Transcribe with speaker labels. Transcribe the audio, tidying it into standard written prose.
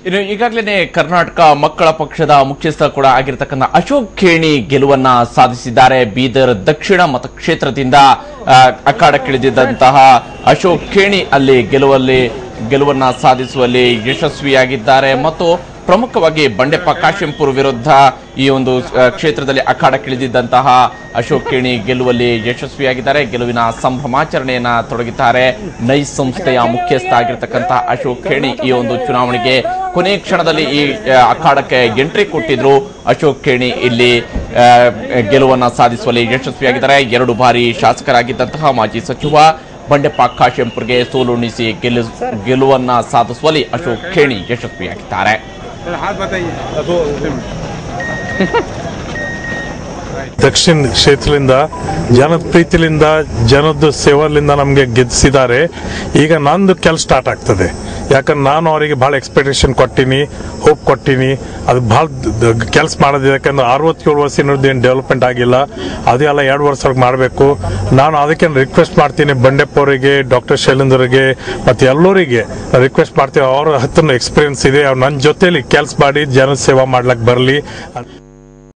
Speaker 1: ಇನ್ನು ಈಗಾಗಲೇ ಕರ್ನಾಟಕ ಮಕ್ಕಳ ಪಕ್ಷದ ಮುಖ್ಯಸ್ಥ ಕೂಡ ಆಗಿರತಕ್ಕಂಥ ಅಶೋಕ್ ಖೇಣಿ ಗೆಲುವನ್ನ ಸಾಧಿಸಿದ್ದಾರೆ. ಬೀದರ್ ದಕ್ಷಿಣ ಮತಕ್ಷೇತ್ರದಿಂದ ಅಖಾಡಕ್ಕಿಳಿದಿದ್ದಂತಹ ಅಶೋಕ್ ಖೇಣಿ ಅಲ್ಲಿ ಗೆಲುವನ್ನ ಸಾಧಿಸುವಲ್ಲಿ ಯಶಸ್ವಿಯಾಗಿದ್ದಾರೆ ಮತ್ತು ಪ್ರಮುಖವಾಗಿ ಬಂಡೆಪ್ಪ ಕಾಶೆಂಪುರ್ ವಿರುದ್ಧ ಈ ಒಂದು ಕ್ಷೇತ್ರದಲ್ಲಿ ಅಖಾಡಕ್ಕಿಳಿದಿದ್ದಂತಹ ಅಶೋಕ್ ಖೇಣಿ ಗೆಲುವಲ್ಲಿ ಯಶಸ್ವಿಯಾಗಿದ್ದಾರೆ. ಗೆಲುವಿನ ಸಂಭ್ರಮಾಚರಣೆಯನ್ನ ತೊಡಗಿದ್ದಾರೆ. ನೈಸ್ ಸಂಸ್ಥೆಯ ಮುಖ್ಯಸ್ಥ ಆಗಿರತಕ್ಕಂತಹ ಅಶೋಕ್ ಖೇಣಿ ಈ ಒಂದು ಚುನಾವಣೆಗೆ ಕೊನೆ ಕ್ಷಣದಲ್ಲಿ ಈ ಅಖಾಡಕ್ಕೆ ಎಂಟ್ರಿ ಕೊಟ್ಟಿದ್ರು. ಅಶೋಕ್ ಖೇಣಿ ಇಲ್ಲಿ ಗೆಲುವನ್ನ ಸಾಧಿಸುವಲ್ಲಿ ಯಶಸ್ವಿಯಾಗಿದ್ದಾರೆ. 2 ಬಾರಿ ಶಾಸಕರಾಗಿದ್ದಂತಹ ಮಾಜಿ ಸಚಿವ ಬಂಡೆಪ್ಪ ಕಾಶೆಂಪುರ್ಗೆ ಸೋಲುಣಿಸಿ ಗೆಲುವನ್ನ ಸಾಧಿಸುವಲ್ಲಿ ಅಶೋಕ್ ಖೇಣಿ ಯಶಸ್ವಿಯಾಗಿದ್ದಾರೆ.
Speaker 2: ದಕ್ಷಿಣ ಕ್ಷೇತ್ರದಿಂದ ಜನಪ್ರೀತಿಯಿಂದ ಜನದ ಸೇವಲಿಂದ ನಮಗೆ ಗೆದ್ದಿಸಿದ್ದಾರೆ. ಈಗ ನಂದು ಕೆಲಸ ಸ್ಟಾರ್ಟ್ ಆಗ್ತದೆ. ಯಾಕಂದ್ರೆ ನಾನು ಅವರಿಗೆ ಭಾಳ ಎಕ್ಸ್ಪೆಕ್ಟೇಷನ್ ಕೊಟ್ಟಿನಿ, ಹೋಪ್ ಕೊಟ್ಟಿನಿ. ಅದು ಭಾಳ ಕೆಲಸ ಮಾಡೋದು. ಯಾಕಂದ್ರೆ 67 ವರ್ಷ ಏನು ಡೆವಲಪ್ಮೆಂಟ್ ಆಗಿಲ್ಲ. ಅದೆಲ್ಲ 2 ವರ್ಷವರೆಗೆ ಮಾಡಬೇಕು. ನಾನು ಅದಕ್ಕೆ ರಿಕ್ವೆಸ್ಟ್ ಮಾಡ್ತೀನಿ ಬಂಡೆಪ್ಪ ಅವರಿಗೆ, ಡಾಕ್ಟರ್ ಶೈಲೇಂದ್ರಗೆ ಮತ್ತು ಎಲ್ಲರಿಗೆ ರಿಕ್ವೆಸ್ಟ್ ಮಾಡ್ತೀವಿ. ಅವ್ರ ಹತ್ರ ಎಕ್ಸ್ಪೀರಿಯನ್ಸ್ ಇದೆ. ಅವ್ರು ನನ್ನ ಜೊತೆಲಿ ಕೆಲಸ ಮಾಡಿ ಜನ ಸೇವಾ ಮಾಡ್ಲಿಕ್ಕೆ ಬರಲಿ.